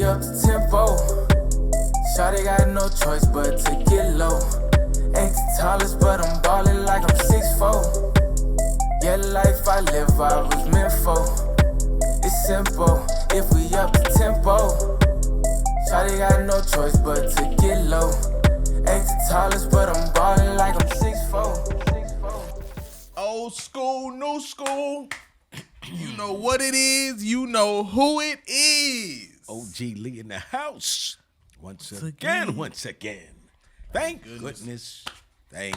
up the tempo. Shawty got no choice but to get low. Ain't the tallest, but I'm ballin' like I'm 6'4". Yeah, the life I live, I was meant for. It's simple, if we up the tempo. Shawty got no choice but to get low. Ain't the tallest, but I'm ballin' like I'm 6'4". Old school, new school. You know what it is. You know who it is. OG Lee in the house. Once again. Thank goodness. Thank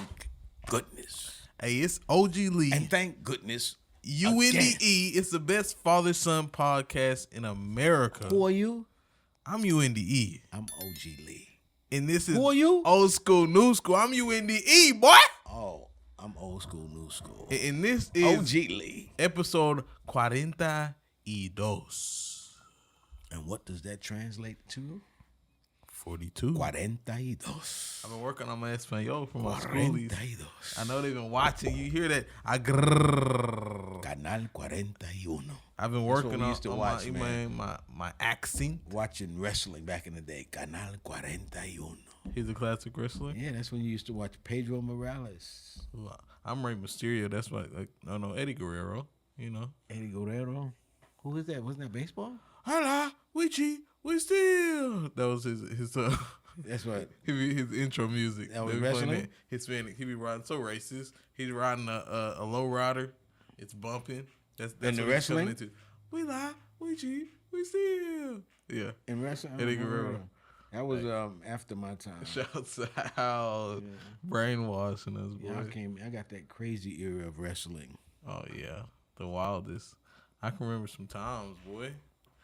goodness. Hey, it's OG Lee. And thank goodness. UNDE is the best father-son podcast in America. Who are you? I'm UNDE. I'm OG Lee. And this is Who are you? Old School, New School. I'm UNDE, boy. Oh, I'm Old School, New School. And this is OG Lee. Episode 42. And what does that translate to? 42. 42. I've been working on my Espanol for my schoolies. 42. I know they've been watching. You hear that? Canal 41. I've been working on, used to watch, my accent. Watching wrestling back in the day. Canal 41. He's a classic wrestler. Yeah, that's when you used to watch Pedro Morales. I'm Rey Mysterio. That's why, Eddie Guerrero. You know, Eddie Guerrero. Who is that? Wasn't that baseball? Hola, we cheat, we steal. That was his. That's what. His intro music. That was wrestling? Hispanic. He be riding so racist. He's riding a low rider. It's bumping. That's in the wrestling. Into. We lie, we cheat, we steal. Yeah. In wrestling. Eddie Guerrero. That was after my time. Shouts out brainwashing us, boy. Yeah, I got that crazy era of wrestling. Oh yeah, the wildest. I can remember some times, boy.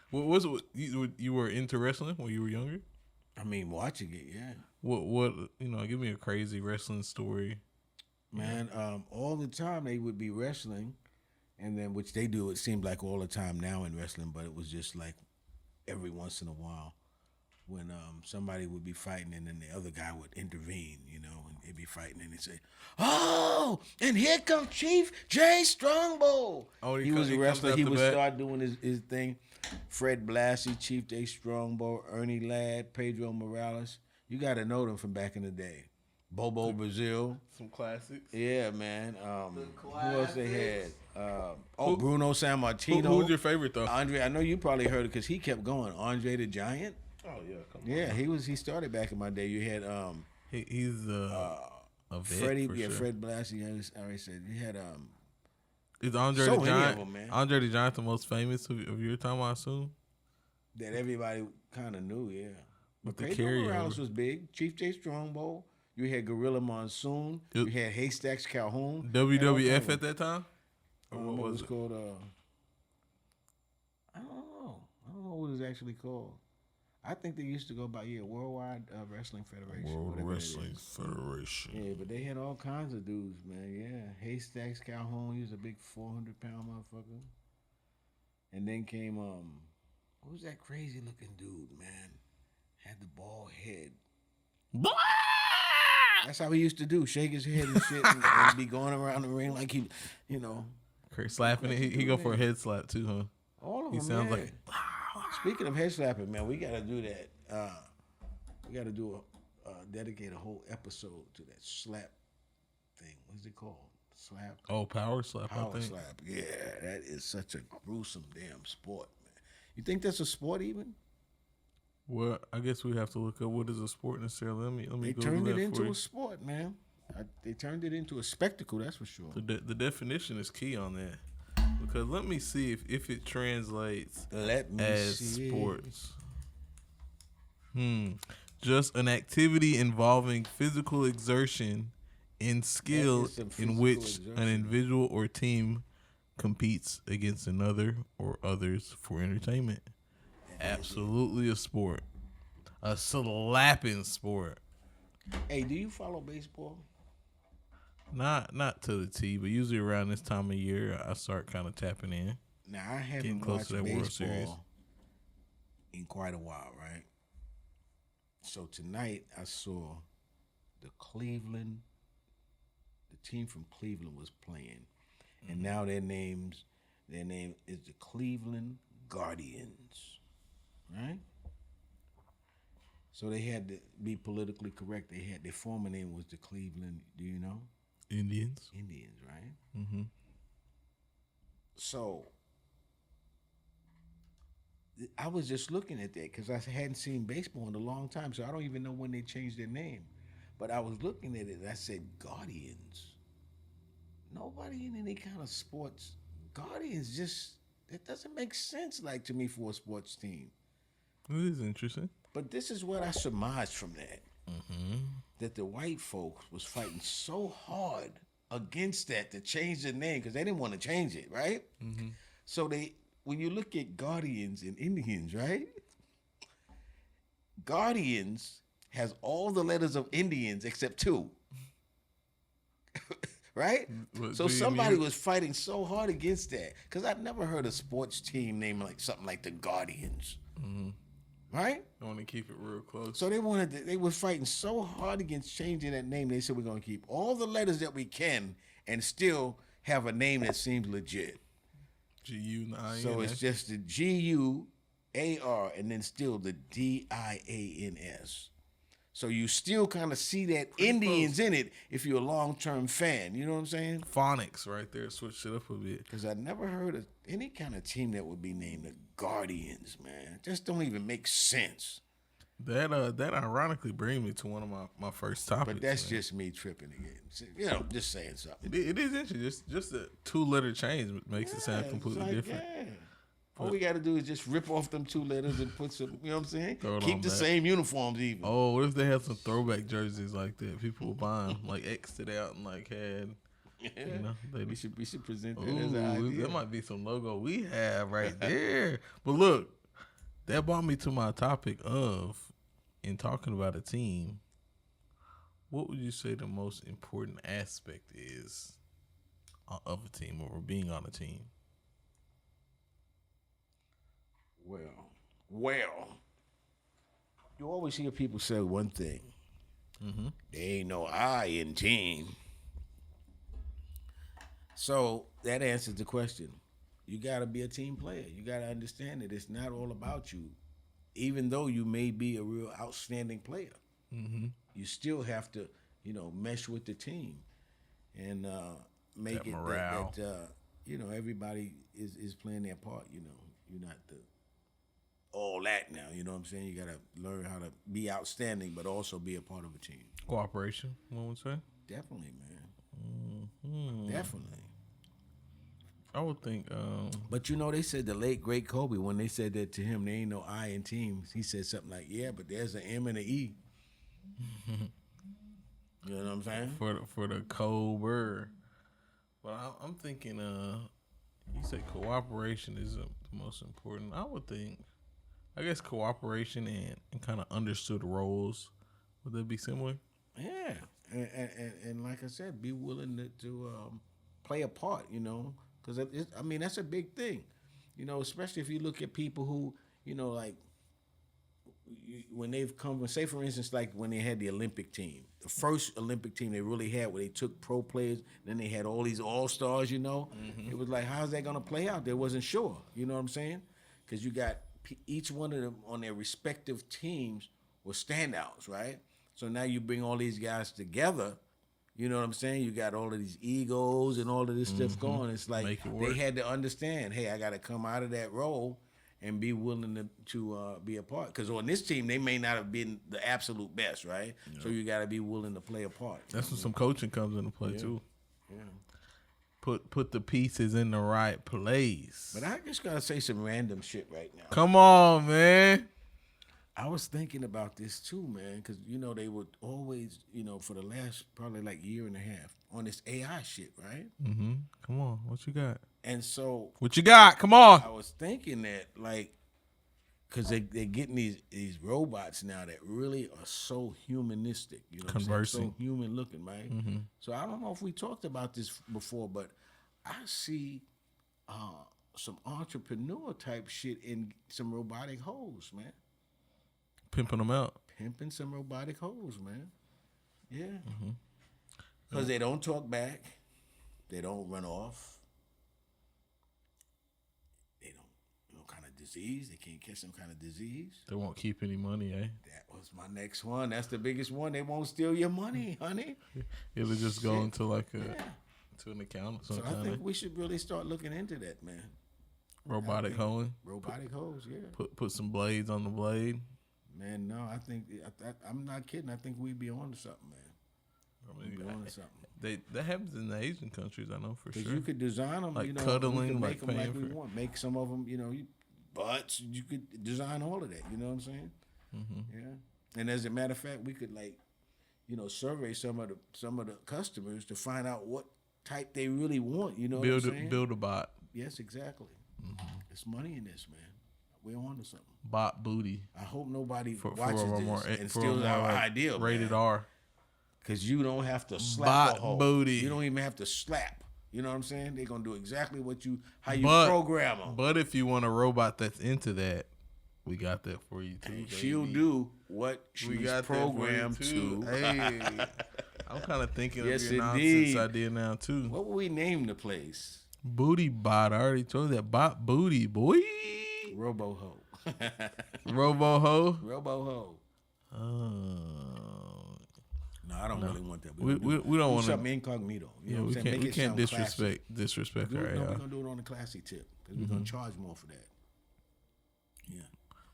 What was it? You were into wrestling when you were younger? I mean, watching it, yeah. What give me a crazy wrestling story. Man, all the time they would be wrestling, and then which they do. It seemed like all the time now in wrestling, but it was just like every once in a while. When somebody would be fighting and then the other guy would intervene, and they'd be fighting and they'd say, "Oh, and here comes Chief J Strongbow." Oh, he was a wrestler. He would start doing his thing. Fred Blassie, Chief J Strongbow, Ernie Ladd, Pedro Morales. You got to know them from back in the day. Bobo Brazil. Some classics. Yeah, man. Who else they had? Bruno Sammartino. Who's your favorite, though? Andre, I know you probably heard it because he kept going. Andre the Giant. Oh yeah, come on. Yeah, he started back in my day. You had he's a vet Freddie, for sure. Fred Blassie. I already said you had Is Andre the Giant? Andre the Giant the most famous of your time, I assume. That everybody kind of knew, yeah. But Pedro Morales was big. Chief J Strongbow. You had Gorilla Monsoon. You had Haystacks Calhoun. WWF at that time. What was it called? I don't know. I don't know what it was actually called. I think they used to go by Worldwide Wrestling Federation. World Wrestling Federation. Yeah, but they had all kinds of dudes, man. Yeah, Haystacks Calhoun. He was a big 400-pound motherfucker. And then came what was that crazy looking dude, man? Had the bald head. That's how he used to do, shake his head and shit, and be going around the ring like he, slapping it. He go for a head slap too, huh? All of them. He sounds like. Speaking of head slapping, man, we got to do that. We got to do dedicate a whole episode to that slap thing. What's it called? Slap? Oh, power slap, I think. Power slap, yeah. That is such a gruesome damn sport, man. You think that's a sport even? Well, I guess we have to look up what is a sport necessarily. Let me They turned it into a sport, man. They turned it into a spectacle, that's for sure. The definition is key on that. Because let me see if it translates as sports. Just an activity involving physical exertion and skill in which an individual or team competes against another or others for entertainment. Absolutely a sport. A slapping sport. Hey, do you follow baseball? Not to the T, but usually around this time of year, I start kind of tapping in. Now, I haven't watched baseball in quite a while, right? So tonight, I saw the team from Cleveland was playing. And now their name is the Cleveland Guardians, right? So they had to be politically correct. Their former name was the Cleveland, do you know? Indians, right? Mm-hmm. So I was just looking at that because I hadn't seen baseball in a long time, so I don't even know when they changed their name. But I was looking at it and I said, Guardians. Nobody in any kind of sports. Guardians it doesn't make sense, like, to me, for a sports team. It is interesting. But this is what I surmised from that. Mm-hmm. That the white folks was fighting so hard against that to change the name because they didn't want to change it, right? Mm-hmm. So when you look at Guardians and Indians, right? Guardians has all the letters of Indians except 2. Right? So somebody was fighting so hard against that because I've never heard a sports team named like something like the Guardians. Mm-hmm. Right? I want to keep it real close. So they were fighting so hard against changing that name. They said, we're going to keep all the letters that we can and still have a name that seems legit. G-U-N-I-N-S. So it's just the G-U-A-R and then still the D-I-A-N-S. So you still kind of see that pretty Indians close in it if you're a long-term fan. You know what I'm saying? Phonics right there. Switch it up a bit. Because I never heard of any kind of team that would be named the Guardians, man. It just don't even make sense. That ironically brings me to one of my first topics. But that's just me tripping again. You know, just saying something. It is interesting. Just a 2-letter change makes it sound completely different. Yeah. All we got to do is just rip off them 2 letters and put some, you know what I'm saying? Keep the back. same uniforms even. Oh, what if they had some throwback jerseys like that? People would buy them, like X'd it out and like had, you know. We should present that as an idea. That might be some logo we have right there. But look, that brought me to my topic of, in talking about a team, what would you say the most important aspect is of a team or being on a team? Well, you always hear people say one thing. Mm-hmm. There ain't no I in team. So that answers the question. You got to be a team player. You got to understand that it's not all about you. Even though you may be a real outstanding player, mm-hmm. you still have to, mesh with the team and make that it morale. that everybody is playing their part. You're not all that now. You know what I'm saying? You got to learn how to be outstanding, but also be a part of a team. Cooperation, one would say. Definitely, man. Mm-hmm. Definitely. I would think. But they said the late great Kobe, when they said that to him, there ain't no I in teams. He said something like, "Yeah, but there's an M and an E." You know what I'm saying? For the cold word. But I'm thinking. You said cooperation is the most important. I would think. I guess cooperation and kind of understood roles. Would that be similar? Yeah, and like I said, be willing to play a part. Because that's a big thing. Especially if you look at people who like when they've come. Say for instance, like when they had the Olympic team, the first Olympic team they really had, where they took pro players, then they had all these all-stars. Mm-hmm. It was like, how's that gonna play out? They wasn't sure. You know what I'm saying? Because you got each one of them on their respective teams were standouts, right? So now you bring all these guys together. You know what I'm saying? You got all of these egos and all of this stuff going. It's like they had to understand, hey, I got to come out of that role and be willing to be a part. Because on this team, they may not have been the absolute best, right? Yeah. So you got to be willing to play a part. That's when some coaching comes into play, too. Yeah. Put the pieces in the right place. But I just got to say some random shit right now. Come on, man. I was thinking about this too, man, because, they would always, for the last probably like year and a half on this AI shit, right? Mm-hmm. Come on. What you got? And so. What you got? Come on. I was thinking that, like, because they're getting these robots now that really are so humanistic, conversing, so human looking, right? Mm-hmm. So I don't know if we talked about this before, but I see some entrepreneur type shit in some robotic hoes, man. Pimping them out. Pimping some robotic hoes, man. Yeah. Because they don't talk back. They don't run off. They don't, kind of disease. They can't catch some kind of disease. They won't keep any money, eh? That was was my next one. That's the biggest one. They won't steal your money, honey. It'll just go into like to an account or something. So I think we should really start looking into that, man. Robotic hoeing. Robotic hoes, yeah. Put some blades on the blade. Man, no, I think I'm not kidding. I think we'd be on to something, man. We'd be on to something. That happens in the Asian countries, I know for sure. Because you could design them, like you know, cuddling, we could like make them like we for... want. Make some of them, you know, butts. You could design all of that. You know what I'm saying? Mm-hmm. Yeah. And as a matter of fact, we could survey some of the customers to find out what type they really want. You know what I'm saying? Build a bot. Yes, exactly. Mm-hmm. There's money in this, man. We're on to something. Bot booty. I hope nobody watches this and for steals our idea. Rated R. Because you don't have to slap Bot a hoe. booty. You don't even have to slap. You know what I'm saying? They're gonna do exactly how you program them. But if you want a robot that's into that, we got that for you too. And she'll do what she's programmed to. Hey, I'm kind of thinking yes, of your indeed. nonsense idea now too. What would we name the place? Booty bot. I already told you that. Bot booty, boy. Robo Ho. Robo Ho. Robo Ho. No, I don't really want that. We don't want something incognito. You know what I'm saying? We can't disrespect our AI. No, we're gonna do it on a classy tip because we're gonna charge more for that. Yeah.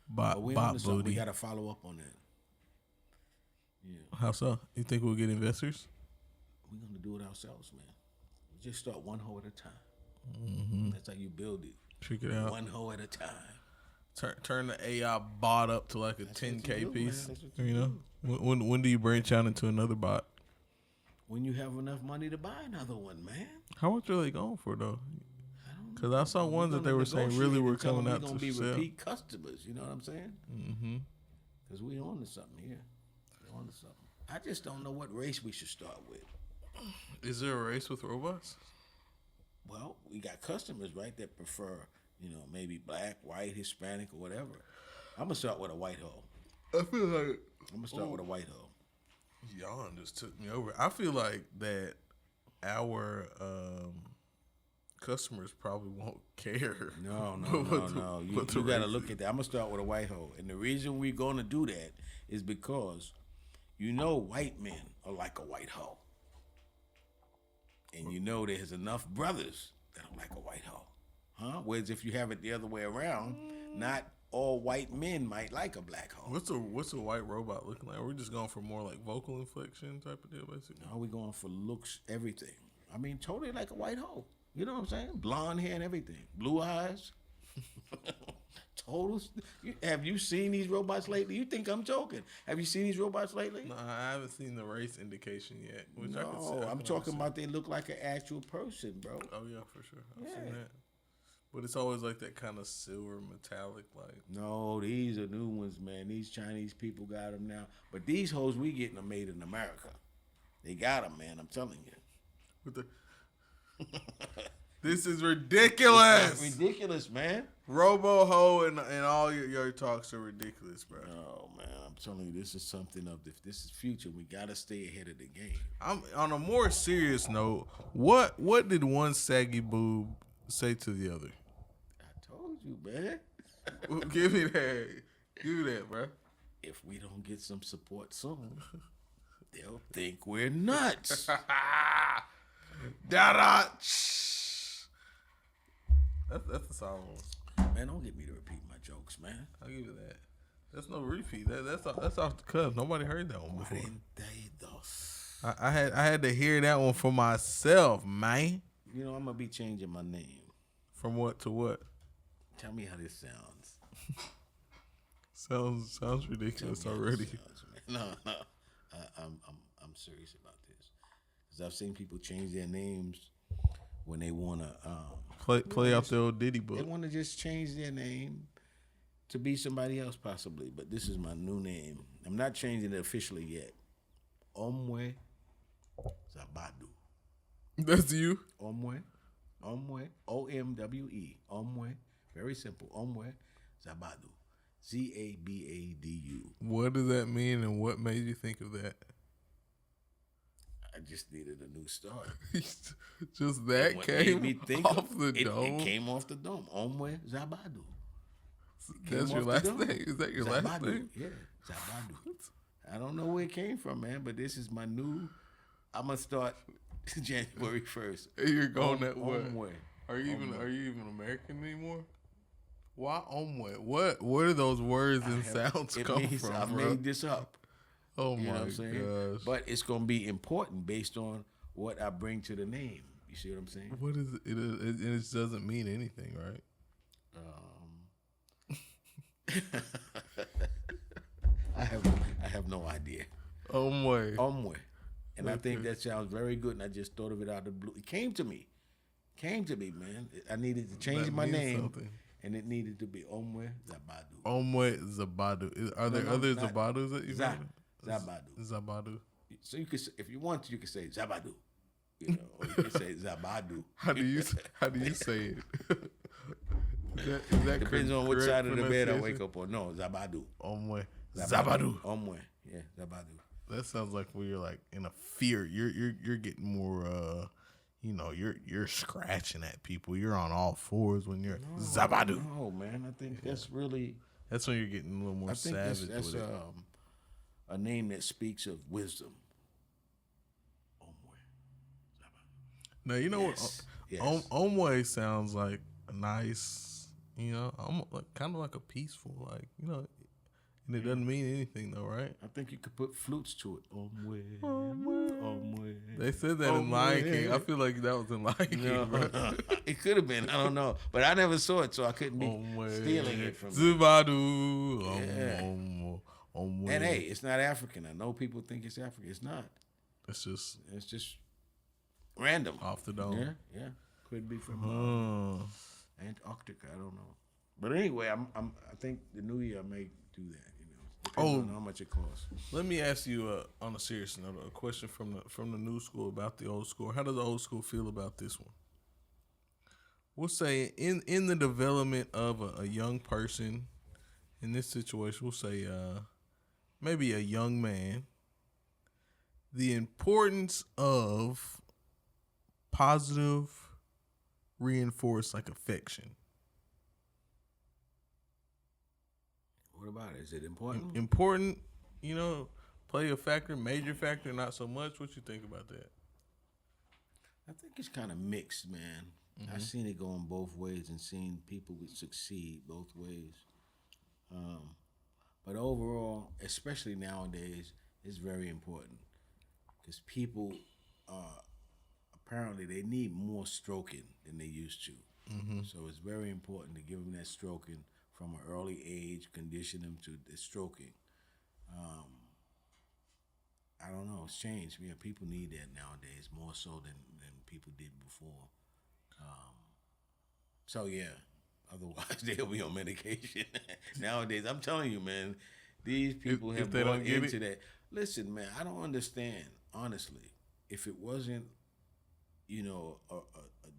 Bot booty. We gotta follow up on that. Yeah. How so? You think we'll get investors? We're gonna do it ourselves, man. We just start one hoe at a time. Mm-hmm. That's how you build it. Check it out. One hoe at a time. Turn the AI bot up to like a That's 10K piece. you know, when do you branch out into another bot? When you have enough money to buy another one, man. How much are they going for though? Because I saw ones that they were saying really were coming out to sell. We're gonna be repeat customers. You know what I'm saying? Mm-hmm. Because we on to something here. We're on to something. I just don't know what race we should start with. Is there a race with robots? Well, we got customers, right, that prefer, maybe black, white, Hispanic, or whatever. I'm gonna start with a white hoe. I feel like I'm gonna start with a white hoe. Yawn just took me over. I feel like that our customers probably won't care. No. You got to look at that. I'm going to start with a white hoe. And the reason we're going to do that is because, white men are like a white hoe. And there's enough brothers that are like a white hoe. Huh? Whereas if you have it the other way around, not all white men might like a black hoe. What's a white robot looking like? Are we just going for more like vocal inflection type of deal, basically? No, we're going for looks, everything. I mean, totally like a white hoe. You know what I'm saying? Blonde hair and everything. Blue eyes. Total. Have you seen these robots lately? You think I'm joking? Have you seen these robots lately? No, I haven't seen the race indication yet. Which I'm talking about they look like an actual person, bro. Oh, yeah, for sure. I've seen that. But it's always like that kind of silver metallic, like. No, these are new ones, man. These Chinese people got them now. But these hoes we getting them made in America. They got them, man. I'm telling you. With the. This is ridiculous. It's ridiculous, man. Robo Ho and all your talks are ridiculous, bro. Oh man, I'm telling you, this is something of this is future. We gotta stay ahead of the game. I'm on a more serious note. What did one saggy boob say to the other? I told you, man. Give me that. Give me that, bro. If we don't get some support soon, they'll think we're nuts. Da-da. That's a solid one. Man, don't get me to repeat my jokes, man. I'll give you that. That's no repeat. That's off the cuff. Nobody heard that one before. I had to hear that one for myself, man. I'm gonna be changing my name. From what to what? Tell me how this sounds. Sounds ridiculous already. No. I'm serious about this because I've seen people change their names when they wanna play off the old Diddy book. They want to just change their name to be somebody else possibly, but this is my new name. I'm not changing it officially yet. Omwe Zabadu. That's you? Omwe, O-M-W-E. Omwe, very simple. Omwe Zabadu. Z-A-B-A-D-U. What does that mean and what made you think of that? I just needed a new start. Just that came off the dome? It came off the dome. Omwe Zabadu. That's your last name? Is that your last Zabadu. name? Yeah, Zabadu. I don't know where it came from, man, but this is my new. I'm gonna start January 1st. You're going that way. Omwe. Are you even American anymore? Why Omwe? Where do those words and sounds come from? I made this up. Oh You know my what I'm saying? gosh! But it's gonna be important based on what I bring to the name. You see what I'm saying? What is it? It doesn't mean anything, right? I have no idea. Omwe. And I think that sounds very good. And I just thought of it out of the blue. It came to me, man. I needed to change That my means name, something. and it needed to be Omwe Zabadu. Omwe Zabadu. Are there other Zabadus that you know? Zabadu. Zabadu. So you could, if you want to, you could say Zabadu. You know, or you could say Zabadu. How do you say it? Is that Depends on which side of the bed I pronunciation? wake up on. No, Zabadu. Omwe. Zabadu. Omwe. Yeah, Zabadu. That sounds like when you're like in a fear. You're getting more. You're scratching at people. You're on all fours when you're Zabadu. No, man. I think that's really. That's when you're getting a little more I think savage that's with it. a name that speaks of wisdom. Omwe. Zabadu. Now you know Yes. what Omwe sounds like a nice, kind of like a peaceful, and it doesn't mean anything though, right? I think you could put flutes to it. Omwe. Omwe. They said that in Lion King. I feel like that was in Lion King, bro. It could have been. I don't know, but I never saw it, so I couldn't be stealing it from. Zabadu. Yeah. Omwe. And hey, it's not African. I know people think it's African. It's not. It's just random. off the dome. Yeah. Could be from Antarctica. I don't know. But anyway, I think the new year I may do that. Depends on how much it costs. Let me ask you on a serious note a question from the new school about the old school. How does the old school feel about this one? We'll say in the development of a young person in this situation, we'll say maybe a young man, the importance of positive reinforced affection. What about it? Is it important? Important, play a factor, major factor, not so much. What you think about that? I think it's kind of mixed, man. Mm-hmm. I've seen it going both ways and seen people succeed both ways. But overall, especially nowadays, it's very important because people apparently they need more stroking than they used to. Mm-hmm. So it's very important to give them that stroking from an early age, condition them to the stroking. I don't know, it's changed. Yeah, people need that nowadays more so than people did before. So yeah, otherwise they'll be on medication. Nowadays, I'm telling you, man, these people have bought into that. Listen, man, I don't understand, honestly, if it wasn't,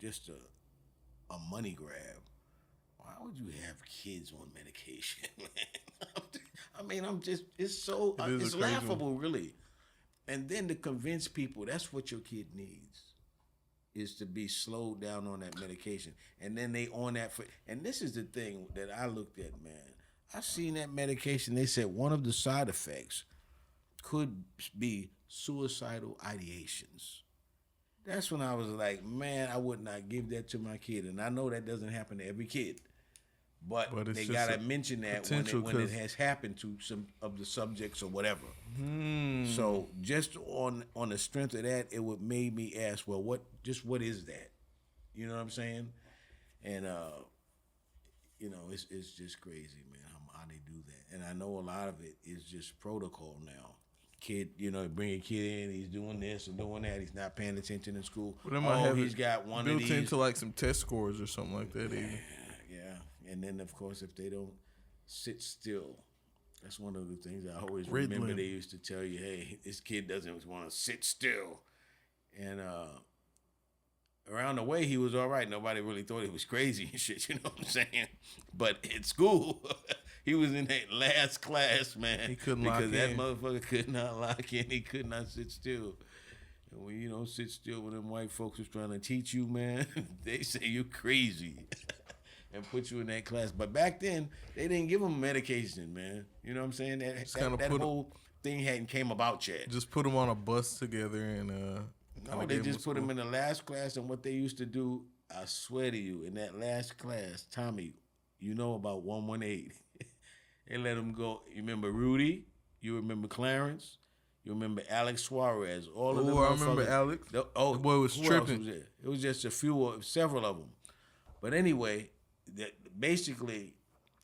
just a money grab, why would you have kids on medication, man? It's laughable, really. And then to convince people that's what your kid needs is to be slowed down on that medication. And then they on that and this is the thing that I looked at, man. I seen that medication, they said one of the side effects could be suicidal ideations. That's when I was like, man, I would not give that to my kid. And I know that doesn't happen to every kid. But they gotta mention that when it has happened to some of the subjects or whatever. So just on the strength of that, it would made me ask, well, what is that? You know what I'm saying? And it's just crazy, man, how they do that. And I know a lot of it is just protocol now. Kid, bring a kid in, he's doing this or doing that, he's not paying attention in school. He's got one of these built into like some test scores or something like that. Yeah. And then, of course, if they don't sit still, that's one of the things I always remember. They used to tell you, hey, this kid doesn't want to sit still. And around the way, he was all right. Nobody really thought he was crazy and shit, you know what I'm saying? But at school, he was in that last class, man. He couldn't lock in. Because that motherfucker could not lock in. He could not sit still. And when you don't sit still when them white folks was trying to teach you, man, they say you crazy. and put you in that class. But back then, they didn't give them medication, man. You know what I'm saying? That whole thing hadn't came about yet. Just put them on a bus together and no, they just put them in the last class. And what they used to do, I swear to you, in that last class, Tommy, you know about 118. They let them go. You remember Rudy? You remember Clarence? You remember Alex Suarez? All of them. I remember Alex. The boy was tripping. It was just several of them. But anyway, basically,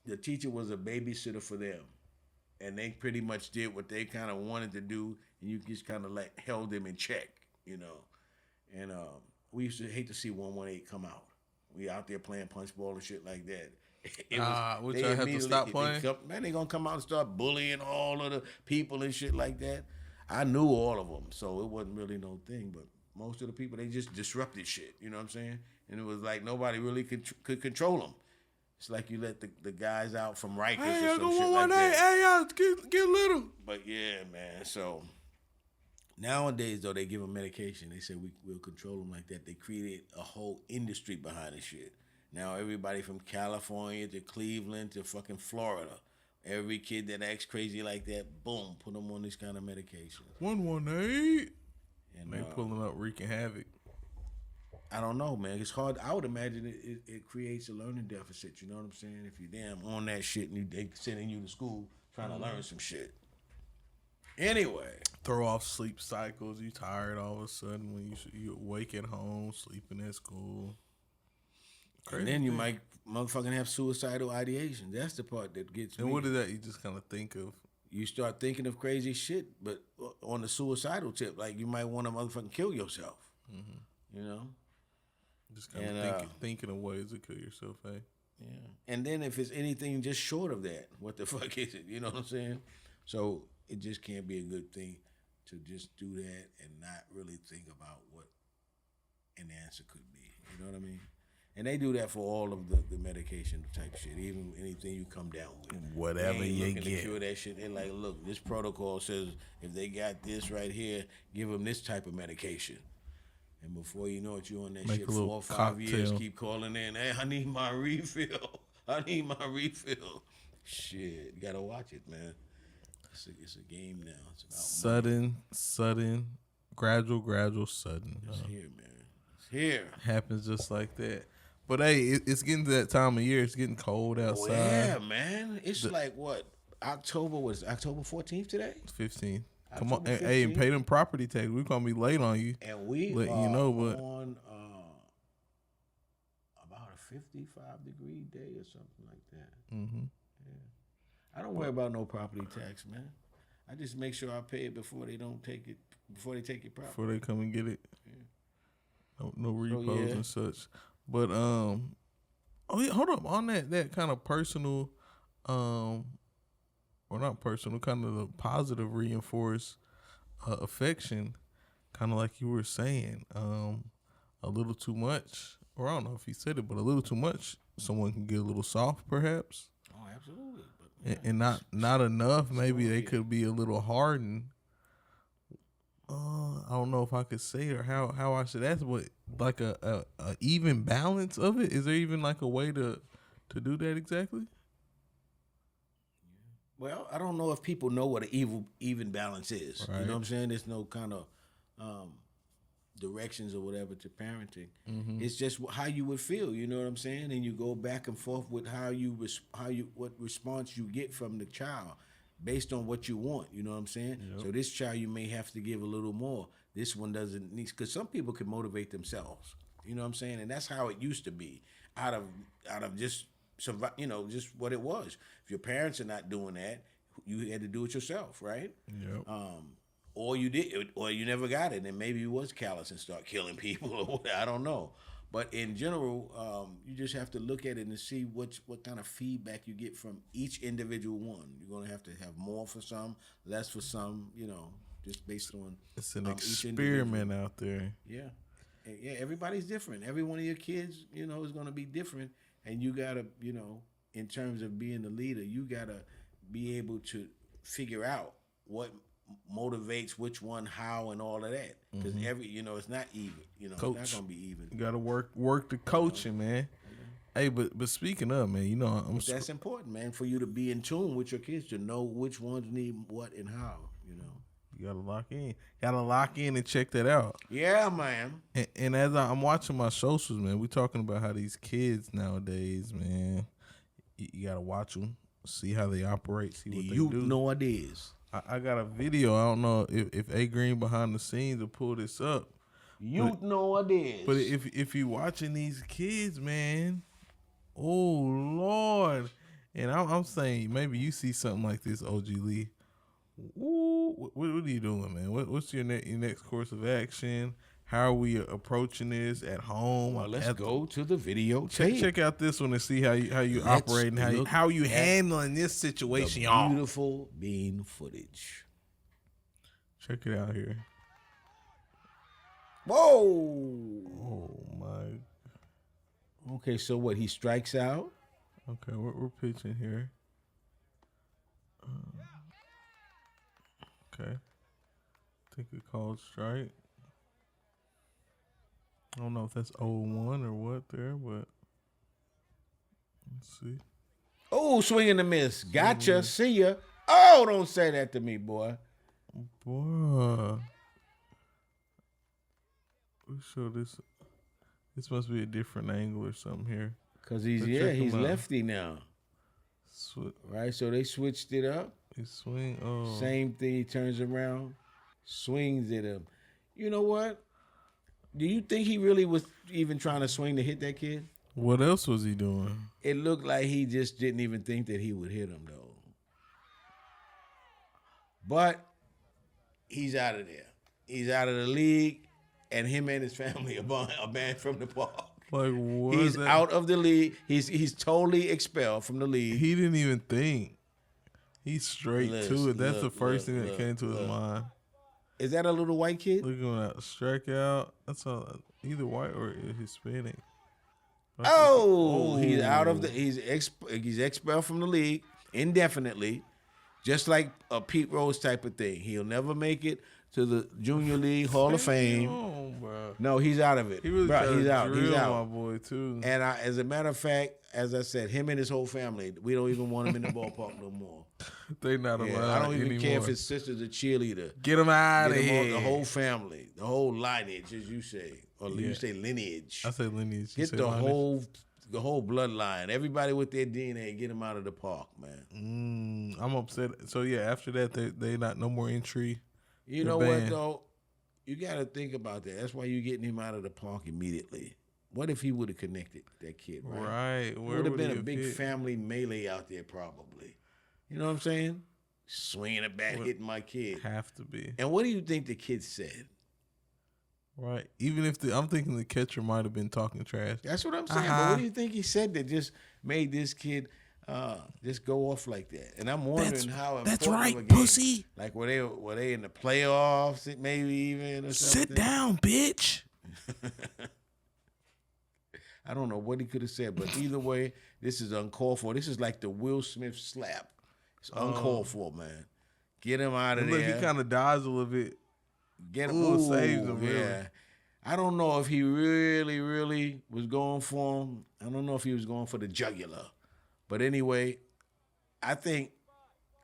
the teacher was a babysitter for them. And they pretty much did what they kind of wanted to do. And you just kind of like held them in check, you know. And we used to hate to see 118 come out. We out there playing punch ball and shit like that. Which I have to stop playing? Man, they going to come out and start bullying all of the people and shit like that. I knew all of them, so it wasn't really no thing. But most of the people, they just disrupted shit. You know what I'm saying? And it was like nobody really could control them. It's like you let the guys out from Rikers or some shit like that. Hey, get little. But yeah, man. So nowadays, though, they give them medication. They say we'll control them like that. They created a whole industry behind this shit. Now everybody from California to Cleveland to fucking Florida. Every kid that acts crazy like that, boom, put them on this kind of medication. 118. And they pulling up wreaking havoc. I don't know, man. It's hard. I would imagine it creates a learning deficit. You know what I'm saying? If you damn on that shit and they sending you to school trying to learn some shit. Anyway. Throw off sleep cycles. You tired all of a sudden when you awake at home, sleeping at school. Crazy and then you might motherfucking have suicidal ideation. That's the part that gets me. And what is that you just kind of think of? You start thinking of crazy shit, but on the suicidal tip, like you might want to motherfucking kill yourself. Mm-hmm. You know? Just kind of thinking of ways to kill yourself, hey? Yeah. And then if it's anything just short of that, what the fuck is it? You know what I'm saying? So it just can't be a good thing to just do that and not really think about what an answer could be. You know what I mean? And they do that for all of the medication type shit, even anything you come down with. Whatever you get. To cure that shit, they're like, look, this protocol says if they got this right here, give them this type of medication. And before you know it, you're on that shit 4 or 5 years, keep calling in, hey, I need my refill. I need my refill. Shit, you got to watch it, man. It's a game now. It's about sudden, gradual, sudden. It's here, man. It's here. Happens just like that. But hey, it's getting to that time of year. It's getting cold outside. Oh, yeah, man. It's like what? October 14th today? 15th. Come on, hey, and pay them property tax. We're gonna be late on you. And we letting are you know, but on about a 55-degree day or something like that. Mm-hmm. Yeah. I don't worry about no property tax, man. I just make sure I pay it before they take it. Before they take it property. Before they come and get it. Yeah. No repos and such. But oh yeah, hold up on that kind of personal, or not personal, kind of the positive reinforced affection, kind of like you were saying, a little too much, or I don't know if he said it, but a little too much, someone can get a little soft, perhaps. Oh, absolutely. But, and not enough. Maybe they could be a little hardened. I don't know if I could say or how I should ask, but like a even balance of it. Is there even like a way to do that exactly? Well, I don't know if people know what an even balance is. Right. You know what I'm saying? There's no kind of directions or whatever to parenting. Mm-hmm. It's just how you would feel. You know what I'm saying? And you go back and forth with what response you get from the child based on what you want. You know what I'm saying? Yep. So this child you may have to give a little more. This one doesn't need, because some people can motivate themselves. You know what I'm saying? And that's how it used to be, out of just survive, just what it was. If your parents are not doing that, you had to do it yourself, right? Yep. Or you did, or you never got it, and maybe you was callous and start killing people, or whatever, I don't know. But in general, you just have to look at it and see what kind of feedback you get from each individual one. You're gonna have to have more for some, less for some, just based on. It's an experiment out there. Yeah, yeah. Everybody's different. Every one of your kids, is gonna be different, and you gotta, in terms of being the leader, you gotta be able to figure out what motivates which one, how, and all of that. Because it's not even. It's not gonna be even. You gotta work the coaching, man. Hey, but speaking of, man, you know, That's important, man, for you to be in tune with your kids, to know which ones need what and how, you know. You gotta lock in. Gotta lock in and check that out. Yeah, man. And as I'm watching my socials, man, we talking about how these kids nowadays, man, you gotta watch them, see how they operate, see what they do. You know what it is. I got a video. I don't know if A Green behind the scenes will pull this up. You know what it is. But if you watching these kids, man, oh Lord, and I'm saying maybe you see something like this, OG Lee. Ooh, what are you doing, man? What's your next course of action? How are we approaching this at home? Well, let's go to the video. Check out this one and see how you operate and how you handling this situation, y'all. Beautiful bean footage. Check it out here. Whoa! Oh my. Okay, so what? He strikes out. Okay, we're pitching here. Okay. I think we called strike. I don't know if that's 0-1 or what there, but let's see. Oh, swing and a miss. Gotcha. See ya. Oh, don't say that to me, boy. Boy. We show this. This must be a different angle or something here. Cause he's lefty now. Right, so they switched it up. He swing. Oh, same thing. He turns around, swings at him. You know what? Do you think he really was even trying to swing to hit that kid? What else was he doing? It looked like he just didn't even think that he would hit him, though. But he's out of there. He's out of the league, and him and his family are banned from the park. Like what? He's out of the league. He's totally expelled from the league. He didn't even think. He's straight to it. That's the first thing that came to his mind. Is that a little white kid? Look at that strikeout. That's either white or Hispanic. He's out of the. He's expelled from the league indefinitely, just like a Pete Rose type of thing. He'll never make it to the Junior League Hall of Fame. Bro. No, he's out of it. He really he's out. He's out. My boy too. And as a matter of fact, as I said, him and his whole family, we don't even want him in the ballpark no more. They not allowed. I don't even anymore. care if his sister's a cheerleader. Get him out of here. The whole family, the whole lineage, as you say, or you say lineage. I say lineage. Get the whole bloodline. Everybody with their DNA, get them out of the park, man. I'm upset. So yeah, after that, they not no more entry. You know what though? You got to think about that. That's why you're getting him out of the park immediately. What if he would have connected that kid? Right. Would have been a big family melee out there, probably. You know what I'm saying? Swinging a bat, hitting my kid. Have to be. And what do you think the kid said? Right. Even if I'm thinking the catcher might have been talking trash. That's what I'm saying. But what do you think he said that just made this kid just go off like that? And I'm wondering how important that's right, of a game, pussy. Like were they in the playoffs? Maybe even or something? Sit down, bitch. I don't know what he could have said, but either way, this is uncalled for. This is like the Will Smith slap. It's uncalled for, man. Get him out of there. Look, he kind of dodged a little bit. Get him. Saves him. Yeah. Really. I don't know if he really was going for him. I don't know if he was going for the jugular. But anyway, I think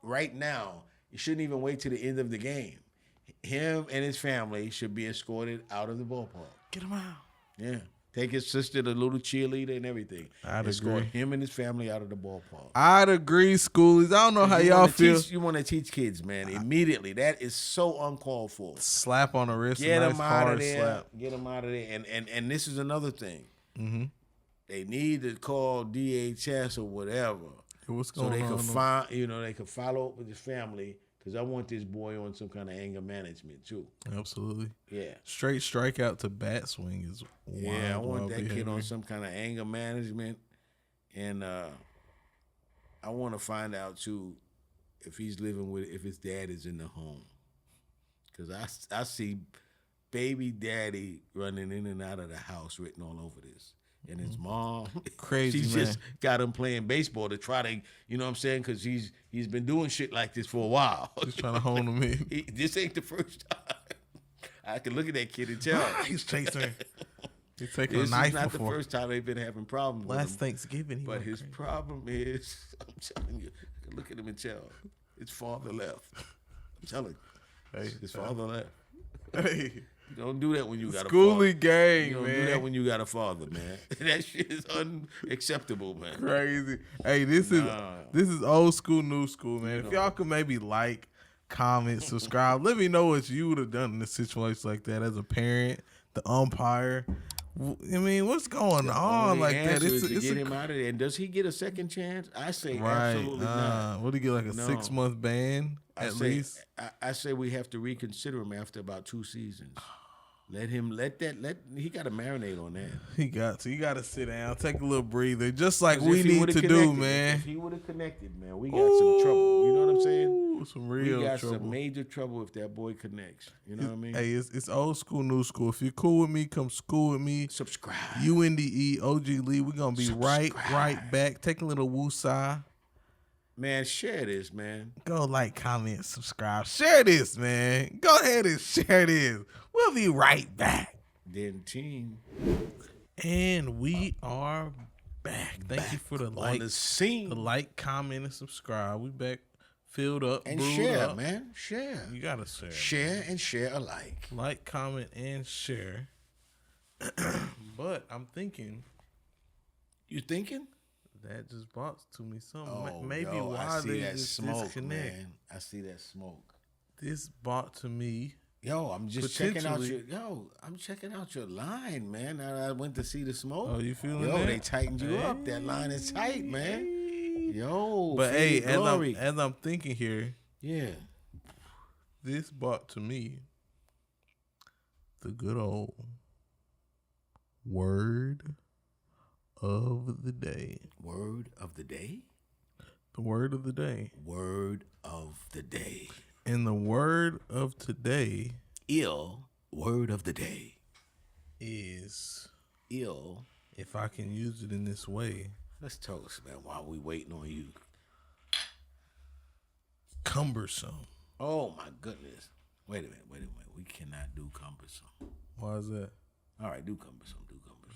right now, you shouldn't even wait to the end of the game. Him and his family should be escorted out of the ballpark. Get him out. Yeah. Take his sister, the little cheerleader, and everything. I'd escort agree. him and his family out of the ballpark. I'd agree, schoolies. I don't know how y'all feel. You want to teach kids, man, immediately. That is so uncalled for. Slap on the wrist. Get nice them out of there. Slap. Get them out of there. And this is another thing. Mm-hmm. They need to call DHS or whatever. What's going so they on? Can find, they can follow up with his family. Because I want this boy on some kind of anger management, too. Absolutely. Yeah. Straight strikeout to bat swing is wild. Yeah, I want that kid on some kind of anger management. And I want to find out, too, if he's if his dad is in the home. Because I see baby daddy running in and out of the house written all over this. And his mom, crazy, she's man. just got him playing baseball to try to, you know what I'm saying? Because he's been doing shit like this for a while. Just trying to hone him in. This ain't the first time. I can look at that kid and tell. He's chasing. He's taking This a knife is not before. the first time they've been having problems with Last him. Thanksgiving, he But went his crazy. problem is, I'm telling you, look at him and tell. His father left. I'm telling you. Hey, His father left. Hey, You don't do that when you got a Schoolie father. gang, You don't man. do that when you got a father, man. That shit is unacceptable, man. Crazy. Hey, this is old school, new school, man. If y'all could maybe like, comment, subscribe, let me know what you would have done in a situation like that as a parent, the umpire. I mean, what's going on like that? It's to get him out of there. And does he get a second chance? I say absolutely not. What do you get, like a 6-month ban at least? I say we have to reconsider him after about 2 seasons. He got to marinate on that. You got to sit down, take a little breather, just like 'Cause we if he need would've to connected, do, man. If he would have connected, man, we got some trouble. You know what I'm saying? Some real We got trouble. some major trouble if that boy connects. You know what I mean? Hey, it's old school, new school. If you're cool with me, come school with me. Subscribe. UNDE, OG Lee. We're going to be right back. Take a little woosah. Man, share this, man. Go like, comment, subscribe. Share this, man. Go ahead and share this. We'll be right back. Then team. And we are back. Thank you for the on like, the scene. the like, comment, and subscribe. We back, filled up, And brewed share, up. man. Share. You gotta share. Share and share alike. Like, comment, and share. But I'm thinking You thinking? that just brought to me something. Oh, Maybe yo, why I see they that just smoke, disconnect. man. I see that smoke. This brought to me. Yo, I'm just checking out Potentially- I'm checking out your line, man. I went to see the smoke. Oh, you feeling Yo, that? they tightened you up. That line is tight, man. Yo, But for hey, your glory. as I'm thinking here, Yeah. this brought to me the good old word of the day. Word of the day? The word of the day. Word of the day. And the word of today Word of the day. is, Ill. if I can use it in this way, Let's toast, man, while we waiting on you. cumbersome. Oh, my goodness. Wait a minute. We cannot do cumbersome. Why is that? All right, do cumbersome.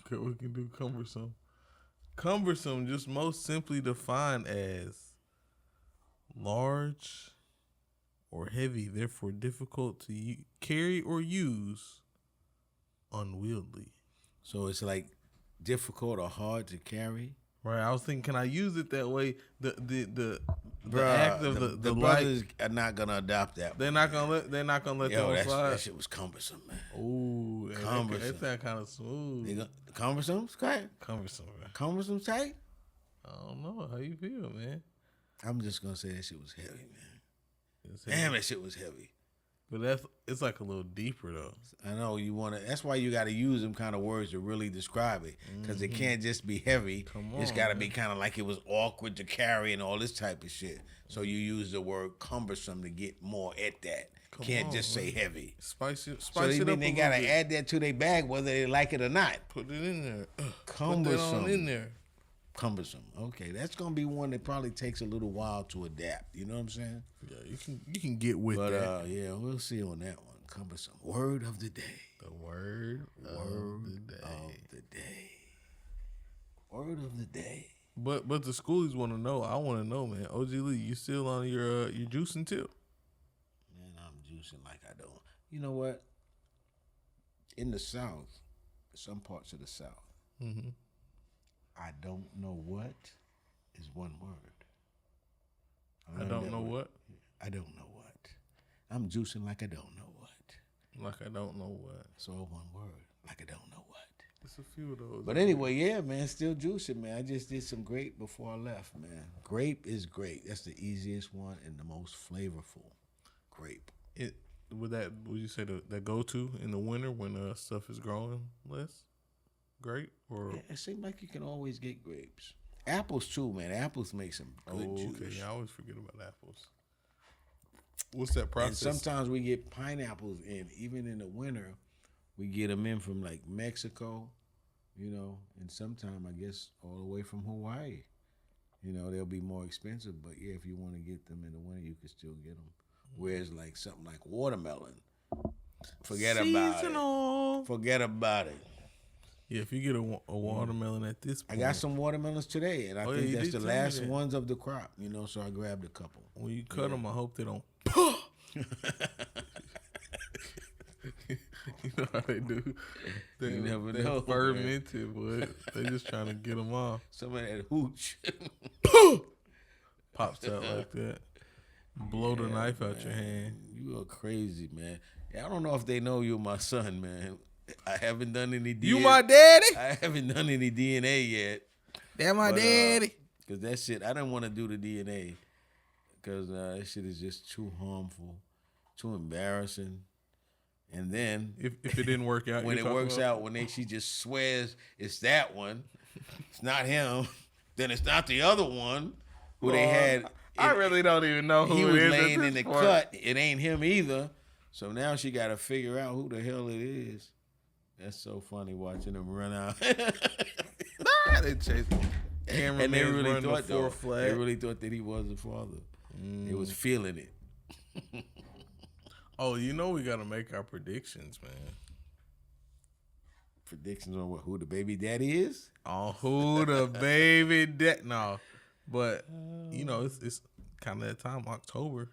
Okay, we can do cumbersome. Cumbersome, just most simply defined as large or heavy, therefore difficult to carry or use, unwieldy. So it's like difficult or hard to carry. Right, I was thinking, can I use it that way? The Bruh, act of the brothers are not gonna adopt that. they're not gonna let Yo, that slide. that shit was cumbersome, man. Ooh, Cumbersome. That sound kind of smooth. Cumbersome, okay. Cumbersome, man. Cumbersome tight. I don't know how you feel, man. I'm just gonna say that shit was heavy, man. It's Damn, heavy. that shit was heavy. But it's like a little deeper though. I know you want to. That's why you got to use them kind of words to really describe it, because it can't just be heavy. It's got to be kind of like it was awkward to carry and all this type of shit. So you use the word cumbersome to get more at that. Can't just say heavy. Spice So it they up. mean they a gotta little bit. add that to their bag, whether they like it or not. Put it in there. Put that Cumbersome. on in there. Cumbersome. Okay, that's gonna be one that probably takes a little while to adapt. You know what I'm saying? Yeah, you can get with But that. yeah, we'll see on that one. Cumbersome. Word of the day. The word of the day. Of the day. Word of the day. But the schoolies want to know. I want to know, man. OG Lee, you still on your juicing tip? Man, I'm juicing like I don't. You know what? In the South, some parts of the South, I don't know what is one word. I don't know what. I don't know what. I'm juicing like I don't know what. Like I don't know what. So one word, like I don't know what. It's a few of those. But anyway, yeah, man, still juicing, man. I just did some grape before I left, man. Grape is great. That's the easiest one and the most flavorful. Grape. Would you say the go to in the winter when stuff is growing less? Grape or Yeah, it seems like you can always get grapes. Apples too, man. Apples make some good juice. Okay, yeah, I always forget about apples. What's that And process? sometimes we get pineapples in, even in the winter, we get them in from like Mexico, you know, and sometimes I guess all the way from Hawaii. You know, they'll be more expensive, but yeah, if you want to get them in the winter, you can still get them. Whereas like something like watermelon, forget about it. Forget about it. Yeah, if you get a watermelon at this point. I got some watermelons today, and I think that's the last that. ones of the crop, so I grabbed a couple. When you cut them, I hope they don't. You know how they do. They never know, fermented, but they just trying to get them off. Some of that hooch. Pops out like that. Blow the knife out your hand. You are crazy, man. I don't know if they know you're my son, man. I haven't done any DNA. You my daddy? I haven't done any DNA yet. That my daddy. Because that shit, I didn't want to do the DNA. Because that shit is just too harmful, too embarrassing. And then if it didn't work out, when it works out, when she just swears it's that one, it's not him. Then it's not the other one who they had. I really don't even know who he it was is laying at in this the point. cut. It ain't him either. So now she got to figure out who the hell it is. That's so funny watching them run out. They chased him. And they really thought they really thought that he was the father. They was feeling it. Oh, we got to make our predictions, man. Predictions on who the baby daddy is? On who the baby daddy? No, but it's kind of that time, October.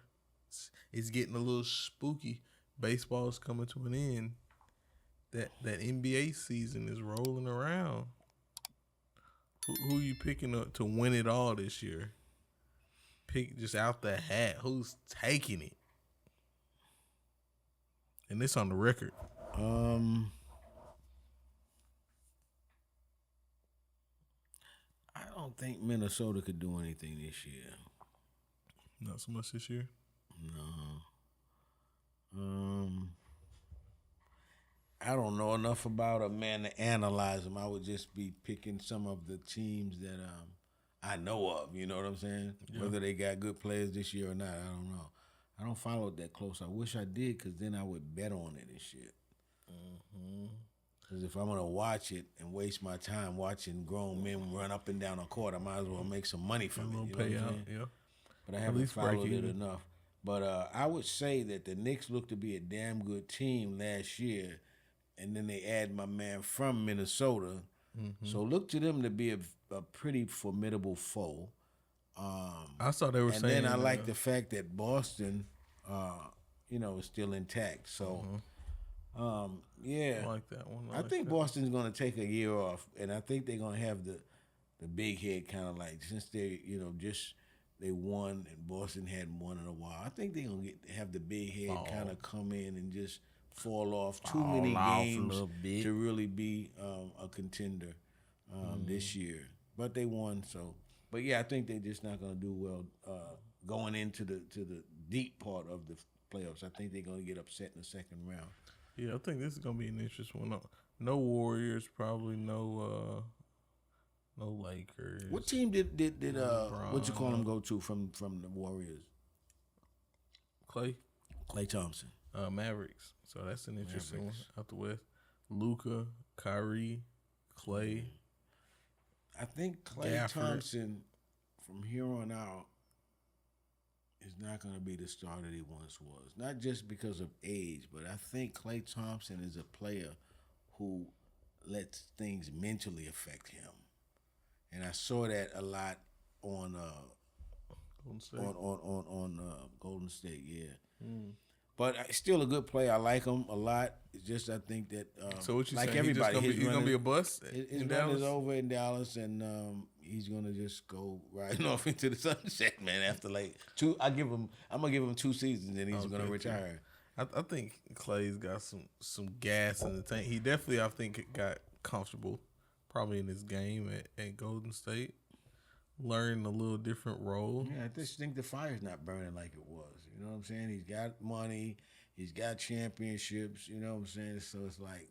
It's getting a little spooky. Baseball's coming to an end. That NBA season is rolling around. Who you picking up to win it all this year? Pick just out the hat. Who's taking it? And this on the record. I don't think Minnesota could do anything this year. Not so much this year? No. I don't know enough about them, man, to analyze them. I would just be picking some of the teams that I know of. You know what I'm saying? Yeah. Whether they got good players this year or not, I don't know. I don't follow it that close. I wish I did, because then I would bet on it and shit. Because if I'm going to watch it and waste my time watching grown men run up and down a court, I might as well make some money from it. You know what I'm saying? Yeah. But I haven't followed it enough. But I would say that the Knicks looked to be a damn good team last year, and then they add my man from Minnesota. So look to them to be a pretty formidable foe. I saw they were saying. And then I like the fact that Boston, is still intact. So, yeah. I like that one. I think Boston's going to take a year off, and I think they're going to have the big head kind of like, since they, they won and Boston hadn't won in a while. I think they're going to have the big head kind of come in and just fall off too many games to really be a contender this year. But they won, so. But yeah, I think they're just not going to do well going into the deep part of the playoffs. I think they're going to get upset in the second round. Yeah, I think this is going to be an interesting one. No Warriors, probably no Lakers. What team did what you call them go to from the Warriors? Klay Thompson. Mavericks. So that's an interesting one out the West. Luka, Kyrie, Klay. I think Klay Thompson, from here on out, is not going to be the star that he once was. Not just because of age, but I think Klay Thompson is a player who lets things mentally affect him, and I saw that a lot on Golden State. on Golden State. Yeah. But still a good player. I like him a lot. It's just I think that so what you like saying? everybody, He's gonna be a bust. His run is over in Dallas, and he's gonna just go riding off into the sunset, man. After like I'm gonna give him 2 seasons, and he's gonna retire. I think Klay's got some gas in the tank. He definitely, I think, got comfortable probably in his game at Golden State. Learned a little different role. Yeah, I just think the fire's not burning like it was. You know what I'm saying? He's got money. He's got championships. You know what I'm saying? So it's like,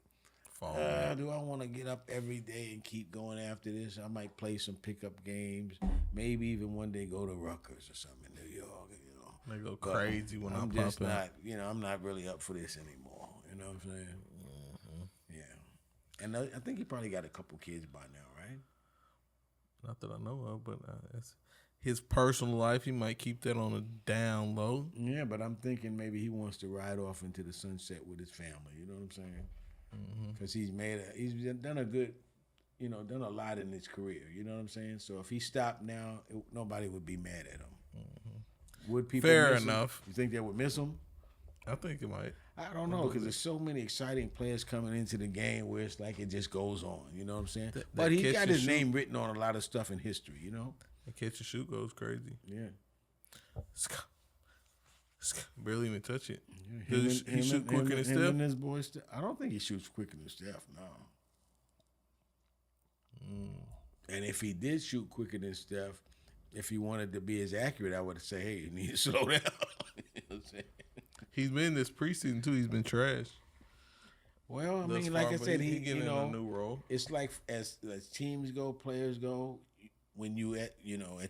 do I want to get up every day and keep going after this? I might play some pickup games. Maybe even one day go to Rutgers or something in New York. They go crazy when I'm pop just out. not, I'm not really up for this anymore. You know what I'm saying? Yeah. And I think he probably got a couple kids by now, right? Not that I know of, but it's his personal life. He might keep that on a down low. Yeah, but I'm thinking maybe he wants to ride off into the sunset with his family. You know what I'm saying? because he's done a good, done a lot in his career. You know what I'm saying? So if he stopped now, nobody would be mad at him. Would people? Fair miss enough. him? You think they would miss him? I think it might. I don't know because there's so many exciting players coming into the game where it's like it just goes on. You know what I'm saying? But he got his name written on a lot of stuff in history. You know? The catch and shoot goes crazy. Yeah. Barely even touch it. Yeah, Does he shoot quicker than Steph? And his boy I don't think he shoots quicker than Steph. No. And if he did shoot quicker than Steph, if he wanted to be as accurate, I would say, hey, you need to slow down. You know what I'm saying? He's been this preseason too. He's been trash. Well, I mean, like I said, he getting a new role. It's like as teams go, players go. When you at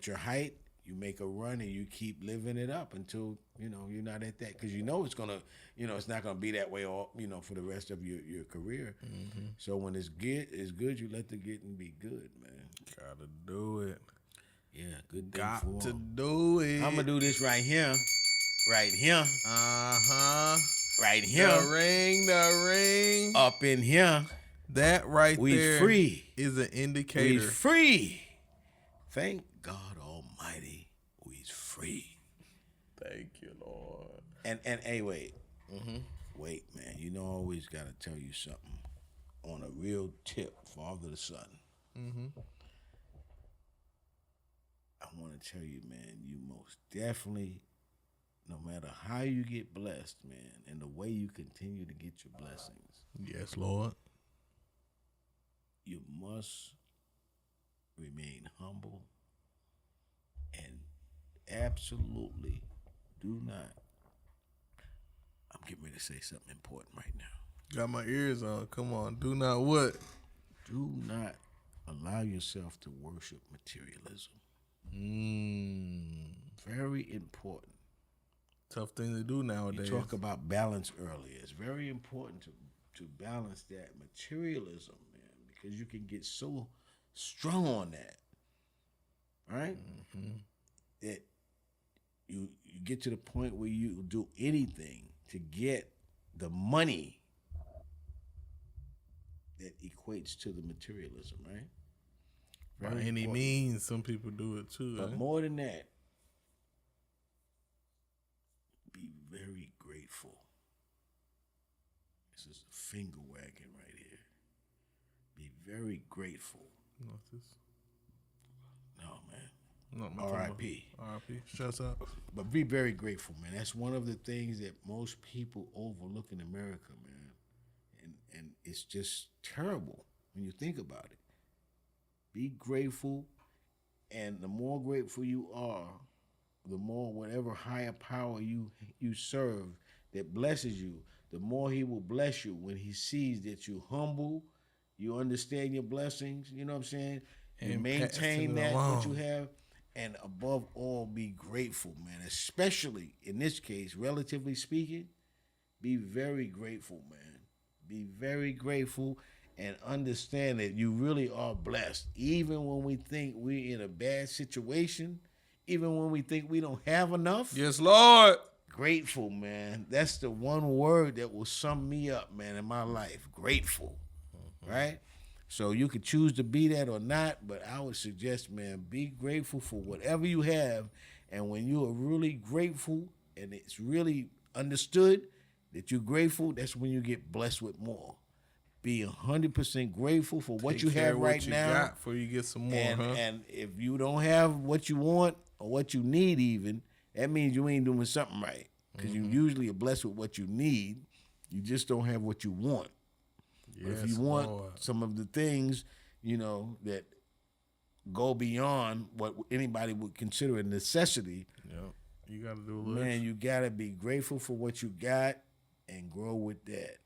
your height, you make a run and you keep living it up until you're not at that because it's gonna it's not gonna be that way all for the rest of your career. Mm-hmm. So when it's good, you let the getting be good, man. Gotta do it. Yeah, good day Got for to him. do it. I'm gonna do this right here. Right here. Right here. The ring. Up in here. That right we there free. Is an indicator. We free. Thank God Almighty, we's free. Thank you, Lord. And hey, wait. Mm-hmm. Wait, man. I always gotta tell you something on a real tip, Father the Son. Mm-hmm. I want to tell you, man, you most definitely, no matter how you get blessed, man, and the way you continue to get your blessings. Yes, Lord. You must remain humble and absolutely do not. I'm getting ready to say something important right now. Got my ears on. Come on. Do not what? Do not allow yourself to worship materialism. Very important. Tough thing to do nowadays. You talk about balance earlier. It's very important to balance that materialism, man, because you can get so strung on that, right? Mm-hmm. That you get to the point where you do anything to get the money that equates to the materialism, right? By any means, some people do it too. But more than that, be very grateful. This is a finger wagging right here. Be very grateful. What's this? No, man. No, R.I.P. R.I.P. Shuts up. But be very grateful, man. That's one of the things that most people overlook in America, man. And it's just terrible when you think about it. Be grateful, and the more grateful you are, the more whatever higher power you serve that blesses you, the more he will bless you when he sees that you humble, you understand your blessings, you know what I'm saying? And you maintain that what you have, and above all, be grateful, man. Especially in this case, relatively speaking, be very grateful, man. Be very grateful and understand that you really are blessed. Even when we think we're in a bad situation, even when we think we don't have enough. Yes, Lord. Grateful, man. That's the one word that will sum me up, man, in my life. Grateful, right? So you could choose to be that or not, but I would suggest, man, be grateful for whatever you have. And when you are really grateful and it's really understood that you're grateful, that's when you get blessed with more. Be 100% grateful for what you have right now. Got before you get some more, and if you don't have what you want or what you need even, that means you ain't doing something right. Because you usually are blessed with what you need. You just don't have what you want. Yes, but if you want some of the things, that go beyond what anybody would consider a necessity, you got to do a little. Man, you got to be grateful for what you got and grow with that.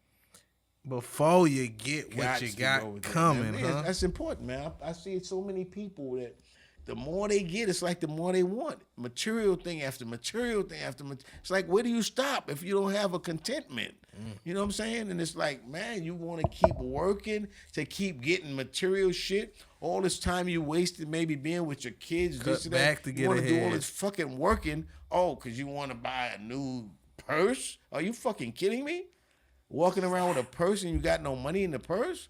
Before you get what you got coming, man, that's important, man. I see so many people that the more they get, it's like the more they want. Material thing after material thing after material. It's like, where do you stop if you don't have a contentment? You know what I'm saying? And it's like, man, you want to keep working to keep getting material shit. All this time you wasted maybe being with your kids. Cut back to get ahead. You want to do all this fucking working. Oh, because you want to buy a new purse? Are you fucking kidding me? walking around with a purse and you got no money in the purse,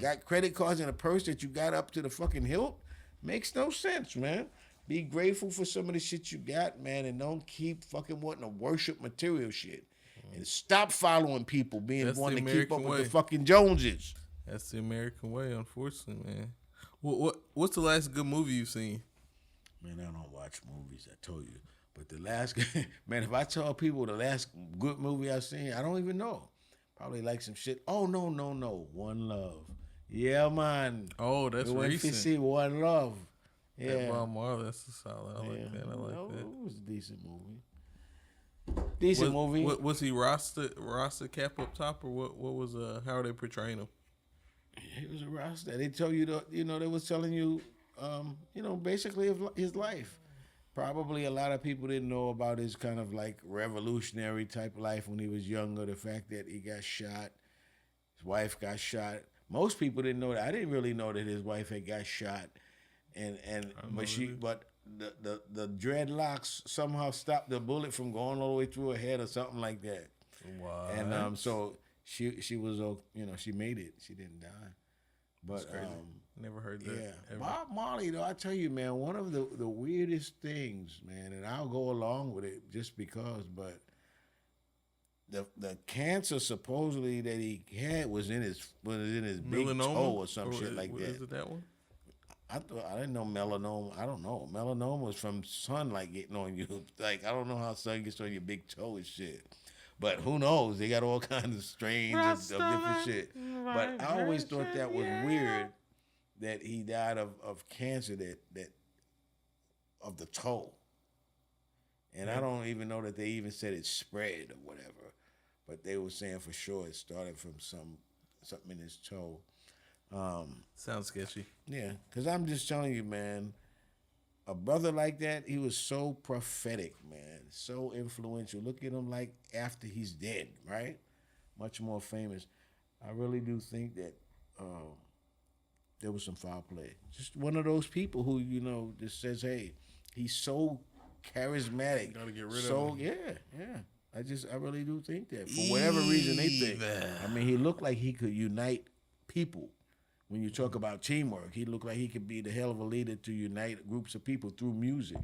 got credit cards in a purse that you got up to the fucking hilt, makes no sense, man. Be grateful for some of the shit you got, man, and don't keep fucking wanting to worship material shit. And stop following people wanting to keep up with the fucking Joneses. That's the American way, unfortunately, man. What's the last good movie you've seen? Man, I don't watch movies, I told you. But the last, man, if I tell people the last good movie I've seen, I don't even know. Probably like some shit. Oh, no. One Love. Yeah, man. Oh, that's recent. See One Love. Yeah. That Bob Marley, that's a solid. I like that. It was a decent movie. Was he Rasta cap up top, or what was how are they portraying him? He was a Rasta. They tell you they was telling you basically of his life. Probably a lot of people didn't know about his kind of like revolutionary type life when he was younger. The fact that he got shot, his wife got shot. Most people didn't know that. I didn't really know that his wife had got shot, but the dreadlocks somehow stopped the bullet from going all the way through her head or something like that. Wow. And so she was she made it. She didn't die. But never heard that. Yeah, ever. Bob Marley though, I tell you, man, one of the weirdest things, man, and I'll go along with it just because. But the cancer supposedly that he had was in his big toe or some shit like that. Is it that one? I didn't know melanoma. I don't know. Melanoma was from sunlight getting on you. Like I don't know how sun gets on your big toe and shit. But who knows? They got all kinds of strains of different shit. But I always thought that was weird that he died of cancer that of the toe. And I don't even know that they even said it spread or whatever. But they were saying for sure it started from something in his toe. Sounds sketchy. Yeah, because I'm just telling you, man, a brother like that, he was so prophetic, man, so influential. Look at him like after he's dead, right? Much more famous. I really do think that there was some foul play. Just one of those people who, just says, hey, he's so charismatic. Gotta get rid of him. Yeah. I really do think that. For whatever reason they think. I mean, he looked like he could unite people. When you talk about teamwork, he looked like he could be the hell of a leader to unite groups of people through music.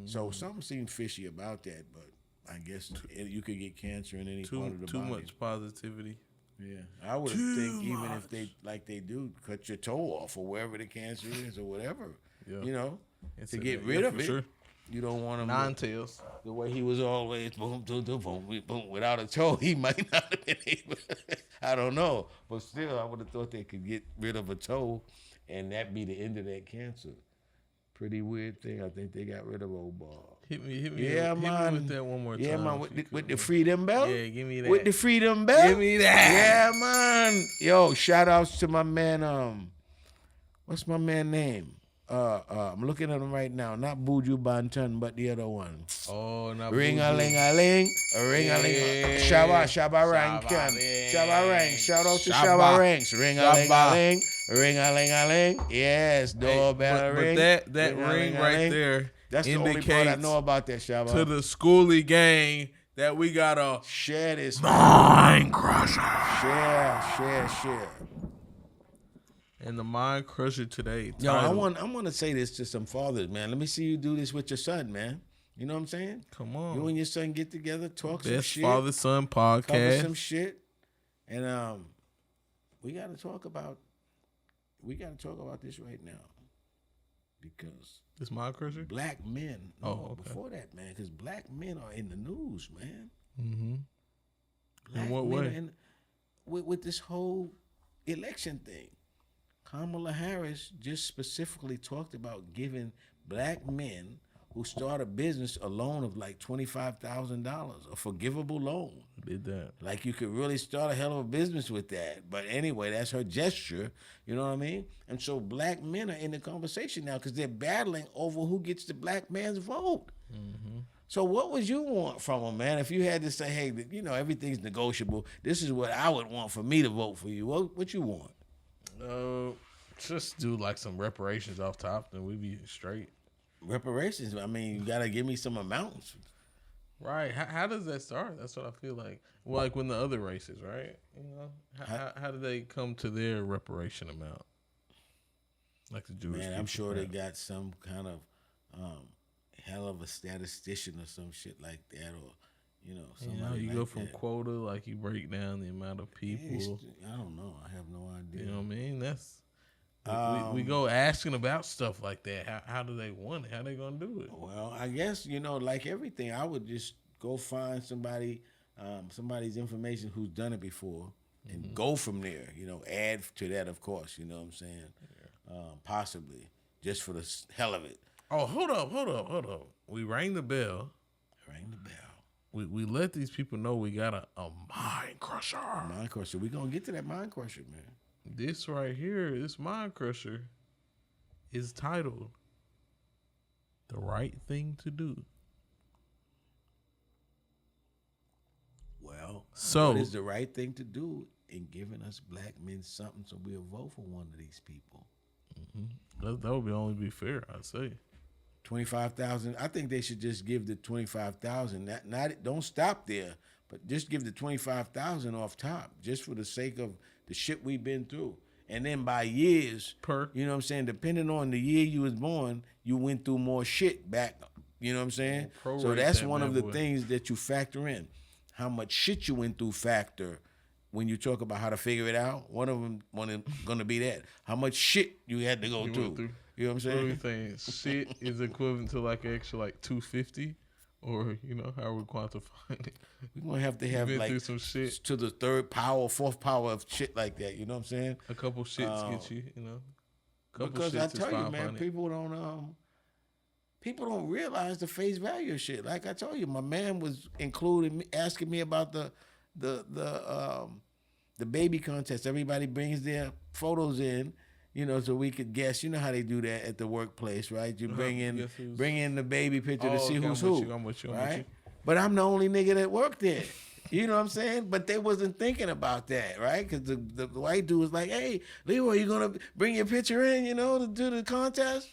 So something seemed fishy about that, but I guess you could get cancer in any part of the body. Too much positivity. Yeah, I would think even if they do, cut your toe off or wherever the cancer is or whatever, to get rid of it. Sure. You don't want him non-tails. The way he was always boom, without a toe, he might not have been able. I don't know, but still, I would have thought they could get rid of a toe, and that be the end of that cancer. Pretty weird thing. I think they got rid of old Bob. Hit me man. Hit me with that one more time. Yeah, man. With the freedom belt. Yeah, give me that. With the freedom belt. Give me that. Yeah, man. Yo, shout outs to my man. What's my man name? I'm looking at him right now. Not Buju Banton, but the other one. Oh, not Ring-a-ling-a-ling. Ring-a-ling. Shabba Rankin. Shabba Rank. Shout out to Shabba Ranks. Ring-a-ling-a-ling. Ring-a-ling-a-ling. Yes, doorbell ring. But that ring right there that's the only part I know about that, Shabba. To the Schoolie gang that we got to share this. Mind Crusher. Share. And the Mind Crusher today. Yo, I want to say this to some fathers, man. Let me see you do this with your son, man. You know what I'm saying? Come on. You and your son get together, talk some shit. Best father-son podcast. Cover some shit. And we got to talk about this right now. Because this Mind Crusher? Black men. Before that, man. Because black men are in the news, man. Mm-hmm. In what way? With this whole election thing. Kamala Harris just specifically talked about giving black men who start a business a loan of like $25,000, a forgivable loan. Did that. Like you could really start a hell of a business with that. But anyway, that's her gesture. You know what I mean? And so black men are in the conversation now because they're battling over who gets the black man's vote. Mm-hmm. So what would you want from them, man? If you had to say, hey, everything's negotiable. This is what I would want for me to vote for you. What you want? Just do like some reparations off top, then we'd be straight. Reparations? I mean, you gotta give me some amounts. Right. How does that start? That's what I feel like. Well, like when the other races, right? You know, how do they come to their reparation amount? Like the Jewish people. I'm sure they got some kind of hell of a statistician or some shit like that, or somebody you like go from that. quota, like you break down the amount of people. I don't know. I have no idea. You know what I mean? That's we go asking about stuff like that. How do they want it? How they gonna do it? Well, I guess like everything, I would just go find somebody's information who's done it before, and go from there. Add to that, of course. You know what I'm saying? Yeah. Possibly just for the hell of it. Oh, hold up. We rang the bell. We let these people know we got a mind crusher. Mind crusher. We're gonna get to that mind crusher, man. This right here, this mind crusher, is titled "The Right Thing to Do." Well, so what is the right thing to do in giving us black men something so we'll vote for one of these people? Mm-hmm. That would only be fair, I'd say. 25,000. I think they should just give the 25,000. Don't stop there, but just give the 25,000 off top, just for the sake of the shit we've been through. And then by years, you know what I'm saying, depending on the year you was born, you went through more shit back. You know what I'm saying? So that's one of the things that you factor in. How much shit you went through factor when you talk about how to figure it out. One of them going to be that. How much shit you had to go through. You know what I'm saying? What are we saying? Shit is equivalent to like an extra like 250, or how are we quantifying it? We're gonna have to have like some shit to the third power, fourth power of shit like that. You know what I'm saying? A couple shits get you, Because I tell you, man, people don't realize the face value of shit. Like I told you, my man was asking me about the baby contest. Everybody brings their photos in. So we could guess. You know how they do that at the workplace, right? You bring in the baby picture to see who's who. I'm with you. Right? But I'm the only nigga that worked there. You know what I'm saying? But they wasn't thinking about that, right? Because the white dude was like, "Hey, Leroy, you gonna bring your picture in, to do the contest?"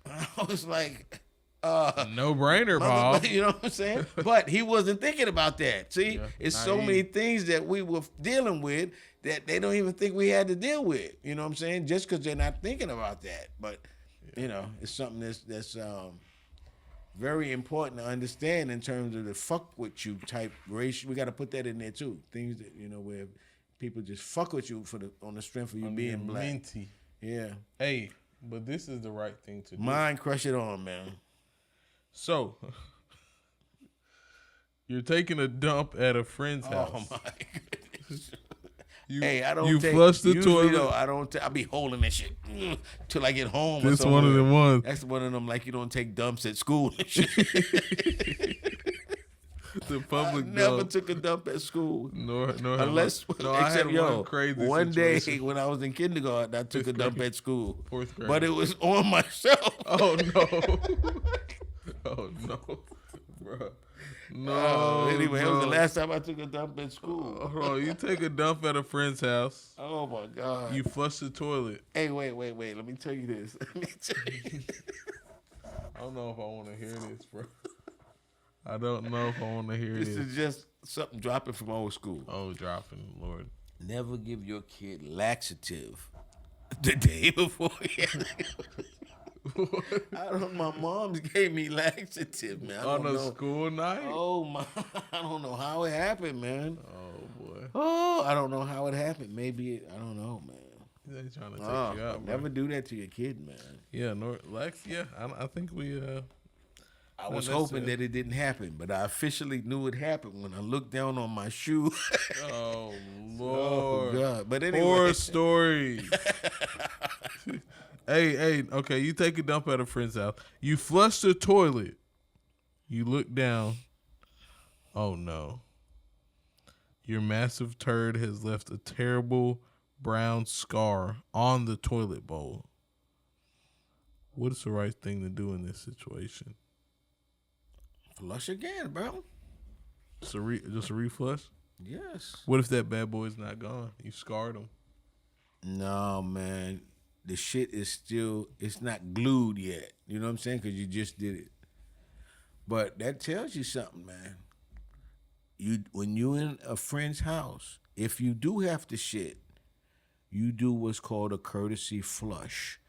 I was like, no brainer, Bob. You know what I'm saying? But he wasn't thinking about that. See, it's so many things that we were dealing with that they don't even think we had to deal with. You know what I'm saying? Just because they're not thinking about that. But it's something that's very important to understand in terms of the fuck with you type race. We got to put that in there too. Things that where people just fuck with you on the strength of you being black. Minty. Yeah. Hey, but this is the right thing to do. Mind crush it on, man. So, you're taking a dump at a friend's house. Oh my goodness. You flush the toilet. Though, I be holding that shit till I get home. This one of them ones. That's one of them like you don't take dumps at school and shit. The public never took a dump at school. Unless one day when I was in kindergarten, I took a dump at school. Fourth grade. But it was on myself. Oh no. Oh no, bro. No. Anyway, it was the last time I took a dump at school. Hold on, you take a dump at a friend's house. Oh my God. You flush the toilet. Hey, wait. Let me tell you this. I don't know if I want to hear this, bro. I don't know if I want to hear this. This is just something dropping from old school. Oh, dropping, Lord. Never give your kid laxative the day before. My mom gave me laxative, man. On a school night? Oh my! I don't know how it happened, man. Oh boy. Oh, I don't know how it happened. Maybe I don't know, man. They trying to take you out. Never do that to your kid, man. Yeah, Yeah, I think we. I was hoping that it didn't happen, but I officially knew it happened when I looked down on my shoe. Oh Lord! Oh God! But anyway, horror story. Hey, okay, you take a dump at a friend's house. You flush the toilet. You look down. Oh, no. Your massive turd has left a terrible brown scar on the toilet bowl. What is the right thing to do in this situation? Flush again, bro. Just a reflush? Yes. What if that bad boy's not gone? You scarred him. No, man. The shit is still, it's not glued yet. You know what I'm saying? Because you just did it. But that tells you something, man. When you in a friend's house, if you do have to shit, you do what's called a courtesy flush.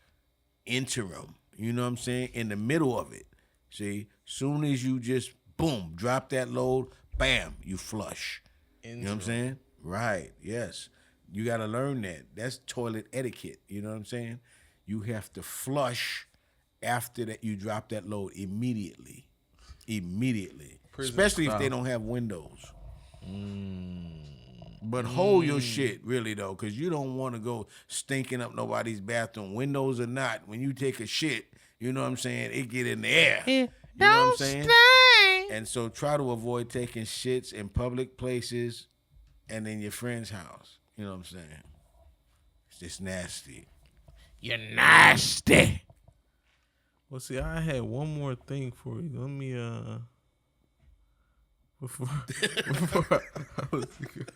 Interim. You know what I'm saying? In the middle of it. See, soon as you just, boom, drop that load, bam, you flush. Interim. You know what I'm saying? Right, yes. You got to learn that. That's toilet etiquette. You know what I'm saying? You have to flush after that you drop that load immediately. Prison Especially style. If they don't have windows. But hold your shit, really, though, because you don't want to go stinking up nobody's bathroom, windows or not. When you take a shit, you know what I'm saying, it get in the air. You know what I'm saying? Stink. And so try to avoid taking shits in public places and in your friend's house. You know what I'm saying? It's just nasty. You're nasty. Well, see, I had one more thing for you. Let me, before I was thinking,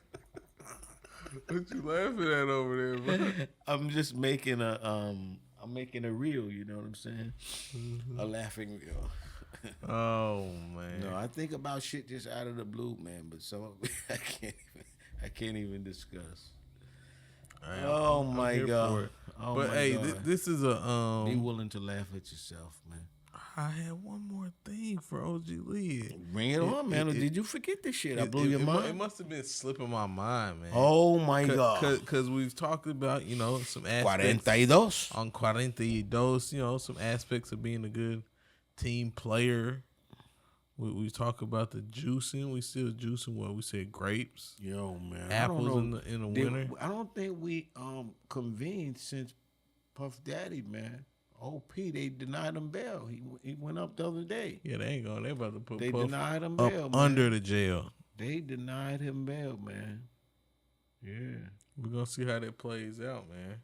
what you laughing at over there, bro? I'm just making I'm making a reel, you know what I'm saying? Mm-hmm. A laughing reel. Oh, man. No, I think about shit just out of the blue, man, but some of it I can't even discuss. Oh my God. Oh but my hey, God. This is a be willing to laugh at yourself, man. I had one more thing for OG Lee. Bring it on, man. Did you forget this shit? I blew your mind. It must have been slipping my mind, man. Oh my God. Because we've talked about, some aspects 42. On 42, some aspects of being a good team player. We talk about the juicing. We still juicing what we said, grapes. Yo, man. Apples in the winter. I don't think we convened since Puff Daddy, man. OP, they denied him bail. He went up the other day. Yeah, they ain't going. They about to put Puff denied him up bail, man. Under the jail. They denied him bail, man. Yeah. We're going to see how that plays out, man.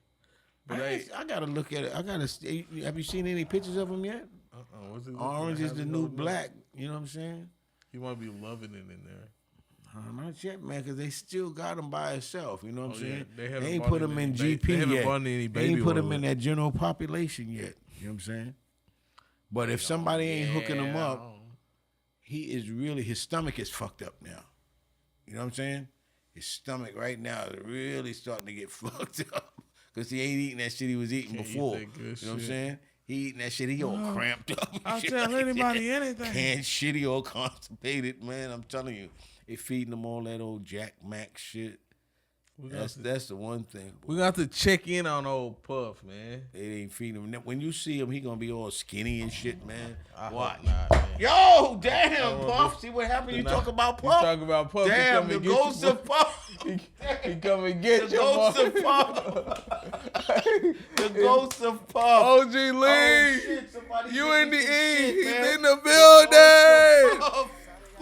But I got to look at it. Have you seen any pictures of him yet? Orange is the new black. You know what I'm saying? He might be loving it in there. Not yet, man, because they still got him by himself. You know what I'm saying? Yeah. They ain't put him in GP yet. They ain't put him in that general population yet. You know what I'm saying? But if somebody ain't hooking him up, he is really, his stomach is fucked up now. You know what I'm saying? His stomach right now is really starting to get fucked up because he ain't eating that shit he was eating before. You know what I'm saying? He eating that shit, he all cramped up. I'll tell anybody anything. Can't shit, he all constipated, man. I'm telling you. They feeding him all that old Jack Mac shit. That's the one thing. We got to check in on old Puff, man. They ain't feeding him. When you see him, he gonna be all skinny and shit, man. Watch. Not, man. Yo, damn, Puff. See what happened? You talk about Puff? You talk about Puff. Damn, the ghost of Puff. He come and get the you, ghost of Puff. The ghost of Puff. OG Lee. Oh, shit, you in the E. He's in the building. Puff.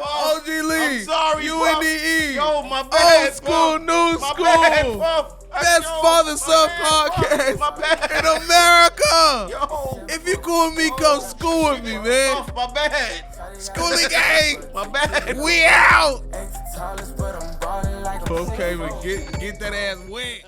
OG Lee, I'm sorry, you Puff. in the E. Yo, my bad, Old school, new my school. Bad, Puff. Best father-son podcast in America. Yo, if you cool with me, come school with me, man. Puff, my bad. Schoolie gang. My bad. We out. Puff came and get that ass wet.